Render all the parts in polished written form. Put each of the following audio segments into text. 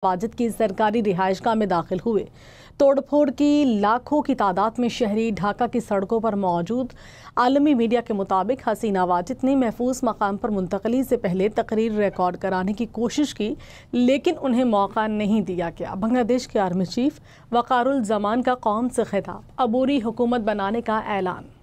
वाजिद की सरकारी रिहाइशगाह में दाखिल हुए। तोड़फोड़ की लाखों की तादाद में शहरी ढाका की सड़कों पर मौजूद। आलमी मीडिया के मुताबिक हसीना वाजिद ने महफूज मकाम पर मुंतकली से पहले तकरीर रिकॉर्ड कराने की कोशिश की, लेकिन उन्हें मौका नहीं दिया गया। बांग्लादेश के आर्मी चीफ वकारुल जमान का कौम से खिताब, अबूरी हुकूमत बनाने का ऐलान।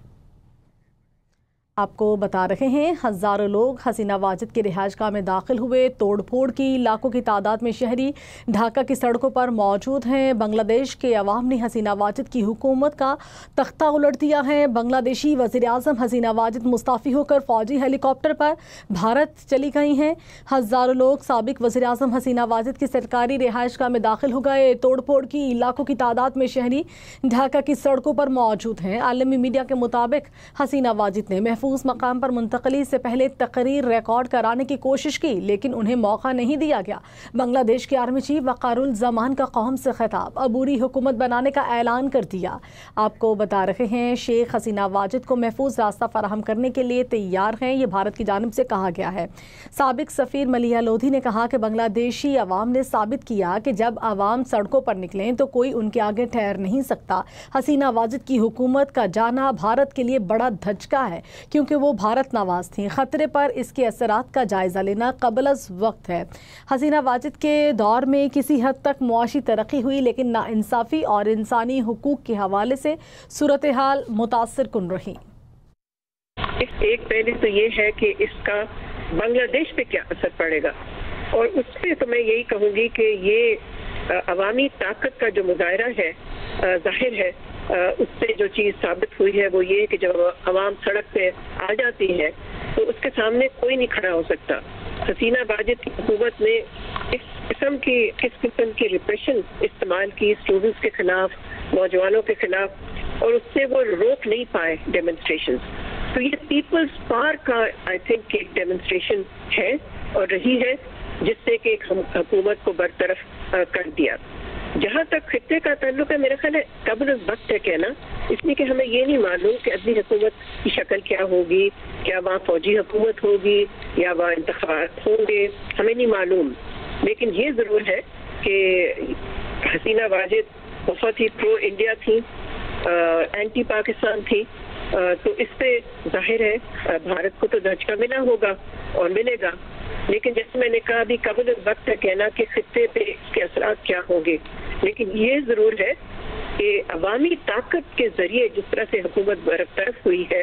आपको बता रहे हैं, हज़ारों लोग हसीना वाजिद की रिहाइशगाह में दाखिल हुए। तोड़फोड़ की लाखों की तादाद में शहरी ढाका की सड़कों पर मौजूद हैं। बांग्लादेश के अवाम ने हसीना वाजिद की हुकूमत का तख्ता उलट दिया है। बांग्लादेशी वज़ीर आज़म हसीना वाजिद मुस्ताफ़ी होकर फ़ौजी हेलीकॉप्टर पर भारत चली गई हैं। हज़ारों लोग साबिक वज़ीर आज़म हसीना वाजिद की सरकारी रिहाइशगाह में दाखिल हो गए। तोड़फोड़ की लाखों की तादाद में शहरी ढाका की सड़कों पर मौजूद हैं। आलमी मीडिया के मुताबिक हसीना वाजिद ने महफूज मकाम पर मुंतकली से पहले तकरीर रिकॉर्ड कराने की कोशिश की, लेकिन उन्हें मौका नहीं दिया गया। बांग्लादेश के आर्मी चीफ वकारुल जमान का कौम से खिताब, अबूरी हुकूमत बनाने का ऐलान कर दिया। आपको बता रहे हैं, शेख हसीना वाजिद को महफूज रास्ता फराहम करने के लिए तैयार हैं, ये भारत की जानिब से कहा गया है। साबिक सफीर मलिया लोधी ने कहा कि बांग्लादेशी अवाम ने साबित किया कि जब अवाम सड़कों पर निकलें तो कोई उनके आगे ठहर नहीं सकता। हसीना वाजिद की हुकूमत का जाना भारत के लिए बड़ा धचका है, क्योंकि वो भारत नवाज थी। खतरे पर इसके असरात का जायजा लेना कबल वक्त है। हसीना वाजिद के दौर में किसी हद तक मुआशी तरक्की हुई, लेकिन नाइंसाफी और इंसानी हुकूक के हवाले से सूरत हाल मुतासिर कुन रही। एक पहले तो ये है कि इसका बांग्लादेश पे क्या असर पड़ेगा, और उस पर तो मैं यही कहूँगी कि ये अवामी ताकत का जो मुजाहरा है, जाहिर है उससे जो चीज़ साबित हुई है वो ये कि जब अवाम सड़क पे आ जाती है तो उसके सामने कोई नहीं खड़ा हो सकता। हसीना वाजिद की हुकूमत ने किस किस्म की रिप्रेशन इस्तेमाल की स्टूडेंट्स के खिलाफ, नौजवानों के खिलाफ, और उससे वो रोक नहीं पाए डेमोन्स्ट्रेशन। तो ये पीपल्स पावर का आई थिंक एक डेमोन्स्ट्रेशन है और रही है, जिससे कि एक हुकूमत को बरतरफ कर दिया। जहाँ तक खित्ते का ताल्लुक है, मेरा ख्याल है कबल वक्त है कहना, इसलिए कि हमें ये नहीं मालूम कि अगली हुकूमत की शक्ल क्या होगी, क्या वहाँ फौजी हुकूमत होगी या वहाँ इंतखाबात होंगे, हमें नहीं मालूम। लेकिन ये ज़रूर है कि हसीना वाजिद बहुत ही प्रो इंडिया थी, एंटी पाकिस्तान थी, तो इस पे जाहिर है भारत को तो धचका मिला होगा और मिलेगा। लेकिन जैसे मैंने कहा, अभी कबल वक्त है कहना कि खित्ते पे इसके असरात क्या होंगे। लेकिन ये ज़रूर है कि अवामी ताकत के ज़रिए जिस तरह से हुकूमत बरतरफ हुई है,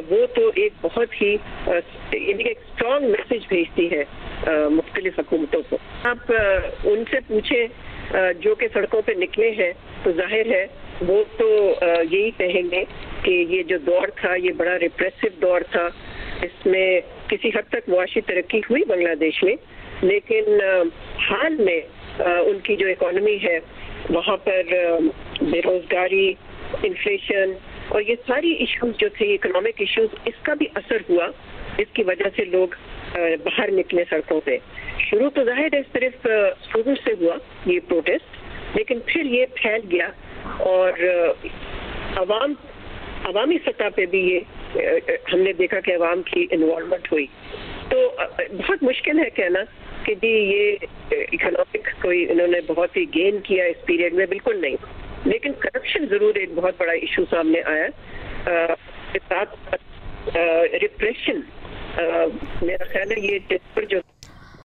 वो तो एक बहुत ही एक स्ट्रॉन्ग मैसेज भेजती है मुख्तलिफ हुकूमतों को। आप उनसे पूछें जो कि सड़कों पे निकले हैं, तो जाहिर है वो तो यही कहेंगे कि ये जो दौर था ये बड़ा रिप्रेसिव दौर था, इसमें किसी हद तक मुआशी तरक्की हुई बांग्लादेश में, लेकिन हाल में उनकी जो इकोनॉमी है वहाँ पर बेरोजगारी, इन्फ्लेशन और ये सारी इश्यूज जो थे, इकोनॉमिक इश्यूज, इसका भी असर हुआ। इसकी वजह से लोग बाहर निकले सड़कों पे। शुरू तो जाहिर है सिर्फ स्टूडेंट से हुआ ये प्रोटेस्ट, लेकिन फिर ये फैल गया और अवामी सतह पे भी ये हमने देखा कि अवाम की इन्वॉल्वमेंट हुई। तो बहुत मुश्किल है कहना कि जी ये इकोनॉमिक कोई इन्होंने बहुत ही गेन किया इस पीरियड में, बिल्कुल नहीं। लेकिन करप्शन जरूर एक बहुत बड़ा इशू सामने आया, साथ रिप्रेशन मेरा ख्याल है ये जिस पर जो